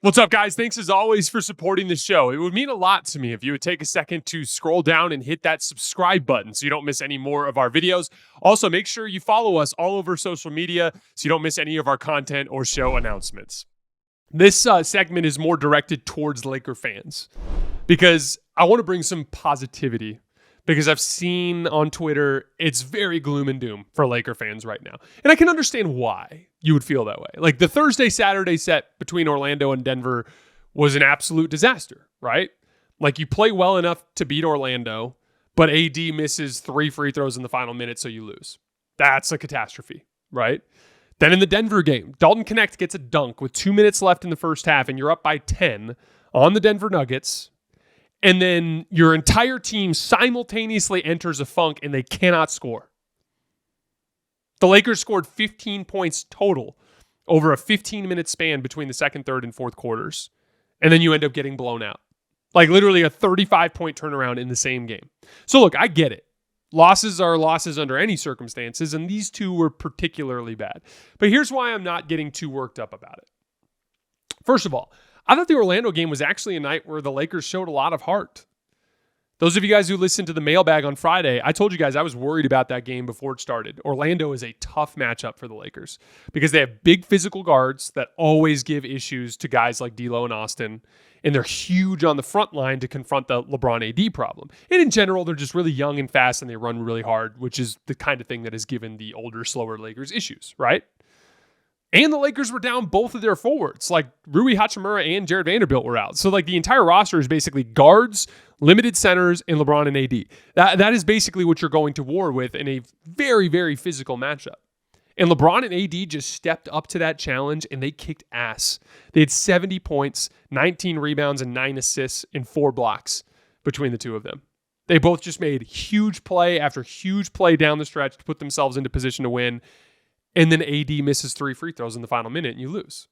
What's up, guys? Thanks as always for supporting the show. It would mean a lot to me if you would take a second to scroll down and hit that subscribe button so you don't miss any more of our videos. Also, make sure you follow us all over social media so you don't miss any of our content or show announcements. This segment is more directed towards Laker fans because I want to bring some positivity, because I've seen on Twitter it's very gloom and doom for Laker fans right now. And I can understand why you would feel that way. Like the Thursday-Saturday set between Orlando and Denver was an absolute disaster, right? Like you play well enough to beat Orlando, but AD misses 3 free throws in the final minute, so you lose. That's a catastrophe, right? Then in the Denver game, Dalton Knecht gets a dunk with 2 minutes left in the first half, and you're up by 10 on the Denver Nuggets. And then your entire team simultaneously enters a funk and they cannot score. The Lakers scored 15 points total over a 15-minute span between the second, third, and fourth quarters. And then you end up getting blown out. Like literally a 35-point turnaround in the same game. So look, I get it. Losses are losses under any circumstances, and these two were particularly bad. But here's why I'm not getting too worked up about it. First of all, I thought the Orlando game was actually a night where the Lakers showed a lot of heart. Those of you guys who listened to the mailbag on Friday, I told you guys I was worried about that game before it started. Orlando is a tough matchup for the Lakers because they have big physical guards that always give issues to guys like D'Lo and Austin, and they're huge on the front line to confront the LeBron AD problem. And in general, they're just really young and fast and they run really hard, which is the kind of thing that has given the older, slower Lakers issues, right? And the Lakers were down both of their forwards. Like Rui Hachimura and Jared Vanderbilt were out. So like the entire roster is basically guards, limited centers, and LeBron and AD. That is basically what you're going to war with in a very, very physical matchup. And LeBron and AD just stepped up to that challenge and they kicked ass. They had 70 points, 19 rebounds, and 9 assists in 4 blocks between the two of them. They both just made huge play after huge play down the stretch to put themselves into position to win. And then AD misses 3 free throws in the final minute and you lose.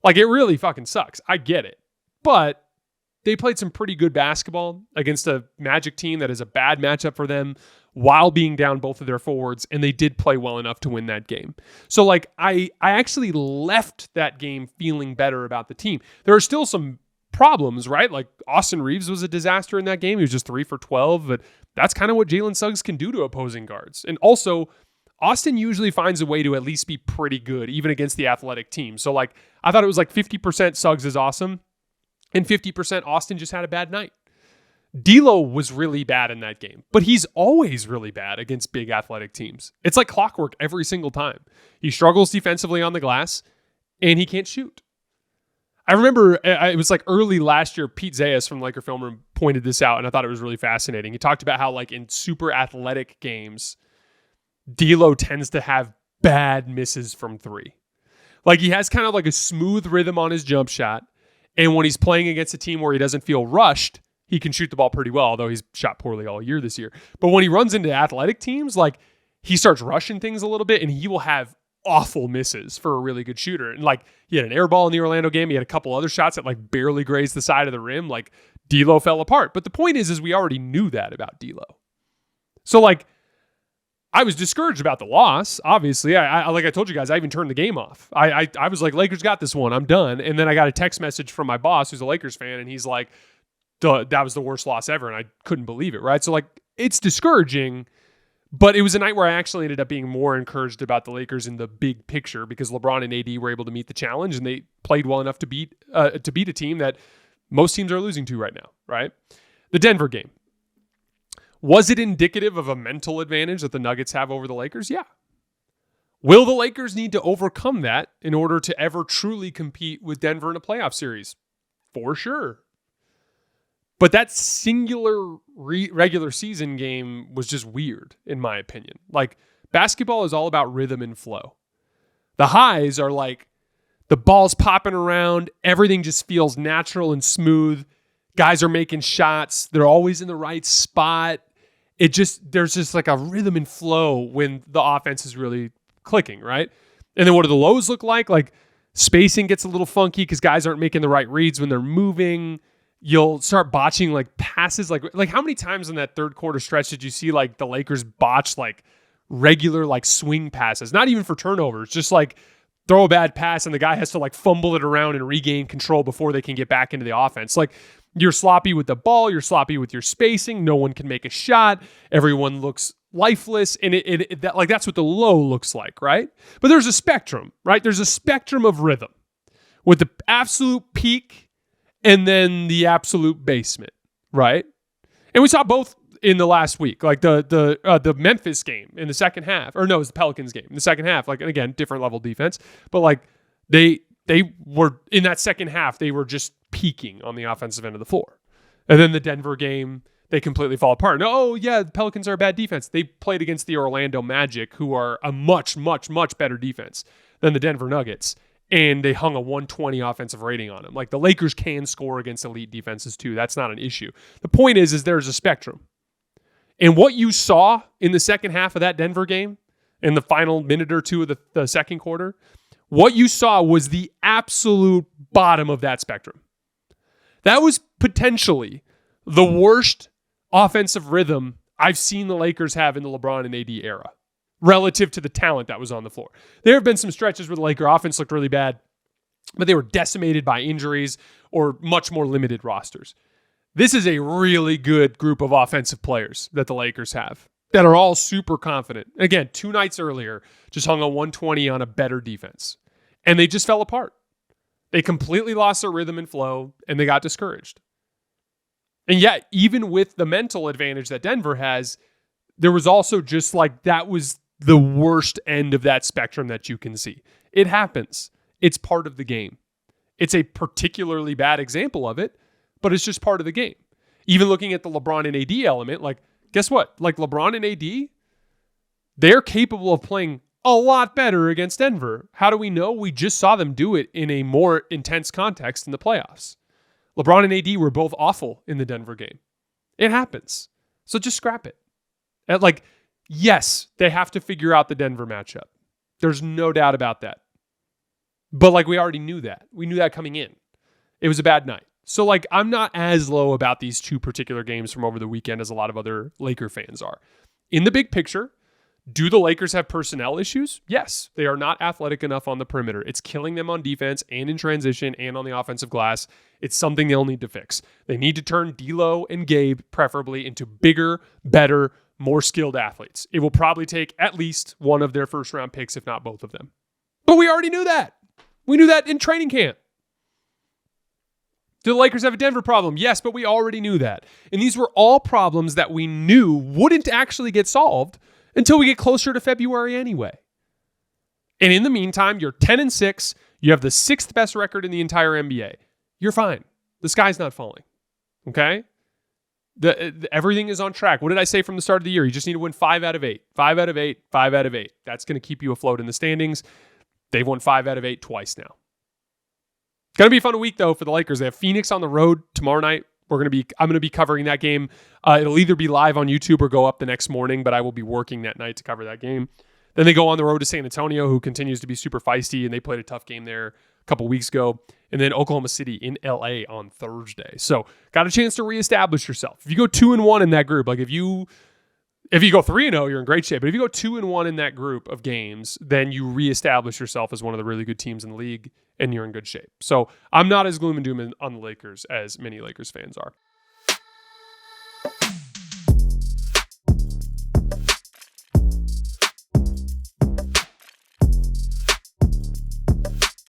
Like, it really fucking sucks. I get it. But they played some pretty good basketball against a Magic team that is a bad matchup for them while being down both of their forwards, and they did play well enough to win that game. So, like, I actually left that game feeling better about the team. There are still some problems, right? Like, Austin Reeves was a disaster in that game. He was just 3 for 12, but that's kind of what Jalen Suggs can do to opposing guards. And also, Austin usually finds a way to at least be pretty good, even against the athletic team. So, like, I thought it was like 50% Suggs is awesome, and 50% Austin just had a bad night. D'Lo was really bad in that game, but he's always really bad against big athletic teams. It's like clockwork every single time. He struggles defensively on the glass, and he can't shoot. I remember it was like early last year, Pete Zayas from Laker Film Room pointed this out, and I thought it was really fascinating. He talked about how, like, in super athletic games, D'Lo tends to have bad misses from 3. Like, he has kind of like a smooth rhythm on his jump shot. And when he's playing against a team where he doesn't feel rushed, he can shoot the ball pretty well, although he's shot poorly all year this year. But when he runs into athletic teams, like, he starts rushing things a little bit and he will have awful misses for a really good shooter. And like, he had an air ball in the Orlando game. He had a couple other shots that like barely grazed the side of the rim. Like, D'Lo fell apart. But the point is we already knew that about D'Lo. So, like, I was discouraged about the loss, obviously. I like I told you guys, I even turned the game off. I was like, Lakers got this one. I'm done. And then I got a text message from my boss, who's a Lakers fan, and he's like, that was the worst loss ever. And I couldn't believe it, right? So, like, it's discouraging, but it was a night where I actually ended up being more encouraged about the Lakers in the big picture because LeBron and AD were able to meet the challenge, and they played well enough to beat a team that most teams are losing to right now, right? The Denver game. Was it indicative of a mental advantage that the Nuggets have over the Lakers? Yeah. Will the Lakers need to overcome that in order to ever truly compete with Denver in a playoff series? For sure. But that singular regular season game was just weird, in my opinion. Like, basketball is all about rhythm and flow. The highs are like the ball's popping around, everything just feels natural and smooth. Guys are making shots. They're always in the right spot. There's just like a rhythm and flow when the offense is really clicking, right? And then what do the lows look like? Like, spacing gets a little funky because guys aren't making the right reads when they're moving. You'll start botching like passes. Like how many times in that third quarter stretch did you see like the Lakers botch like regular like swing passes? Not even for turnovers, just like throw a bad pass and the guy has to like fumble it around and regain control before they can get back into the offense. Like, you're sloppy with the ball, you're sloppy with your spacing, no one can make a shot, everyone looks lifeless, and that's what the low looks like, right? But there's a spectrum, right? There's a spectrum of rhythm with the absolute peak and then the basement, right? And we saw both in the last week, like the Memphis game in the second half, or no, it was the Pelicans game in the second half. Like, and again, different level defense, but like they were in that second half, they were just peaking on the offensive end of the floor. And then the Denver game, they completely fall apart. No, oh yeah, the Pelicans are a bad defense. They played against the Orlando Magic, who are a much, much, much better defense than the Denver Nuggets. And they hung a 120 offensive rating on them. Like, the Lakers can score against elite defenses too. That's not an issue. The point is there's a spectrum. And what you saw in the second half of that Denver game, in the final minute or two of the second quarter, what you saw was the absolute bottom of that spectrum. That was potentially the worst offensive rhythm I've seen the Lakers have in the LeBron and AD era, relative to the talent that was on the floor. There have been some stretches where the Laker offense looked really bad, but they were decimated by injuries or much more limited rosters. This is a really good group of offensive players that the Lakers have that are all super confident. Again, 2 nights earlier, just hung a 120 on a better defense, and they just fell apart. They completely lost their rhythm and flow, and they got discouraged. And yet, even with the mental advantage that Denver has, there was also just like, that was the worst end of that spectrum that you can see. It happens. It's part of the game. It's a particularly bad example of it, but it's just part of the game. Even looking at the LeBron and AD element, like, guess what? Like, LeBron and AD, they're capable of playing a lot better against Denver. How do we know? We just saw them do it in a more intense context in the playoffs. LeBron and AD were both awful in the Denver game. It happens. So just scrap it. And like, yes, they have to figure out the Denver matchup. There's no doubt about that. But like, we already knew that. We knew that coming in. It was a bad night. So like, I'm not as low about these 2 particular games from over the weekend as a lot of other Laker fans are. In the big picture, do the Lakers have personnel issues? Yes. They are not athletic enough on the perimeter. It's killing them on defense and in transition and on the offensive glass. It's something they'll need to fix. They need to turn D'Lo and Gabe preferably into bigger, better, more skilled athletes. It will probably take at least one of their first round picks, if not both of them. But we already knew that. We knew that in training camp. Do the Lakers have a Denver problem? Yes, but we already knew that. And these were all problems that we knew wouldn't actually get solved until we get closer to February anyway. And in the meantime, you're 10-6. You have the 6th best record in the entire NBA. You're fine. The sky's not falling. Okay? Everything is on track. What did I say from the start of the year? You just need to win 5 out of 8. 5 out of 8. 5 out of 8. That's going to keep you afloat in the standings. They've won 5 out of 8 twice now. It's going to be a fun week, though, for the Lakers. They have Phoenix on the road tomorrow night. I'm going to be covering that game. It'll either be live on YouTube or go up the next morning, but I will be working that night to cover that game. Then they go on the road to San Antonio, who continues to be super feisty, and they played a tough game there a couple weeks ago. And then Oklahoma City in LA on Thursday. So got a chance to reestablish yourself. If you go 2-1 in that group, like if you go 3-0, you're in great shape. But if you go 2-1 in that group of games, then you reestablish yourself as one of the really good teams in the league, and you're in good shape. So I'm not as gloom and doom on the Lakers as many Lakers fans are.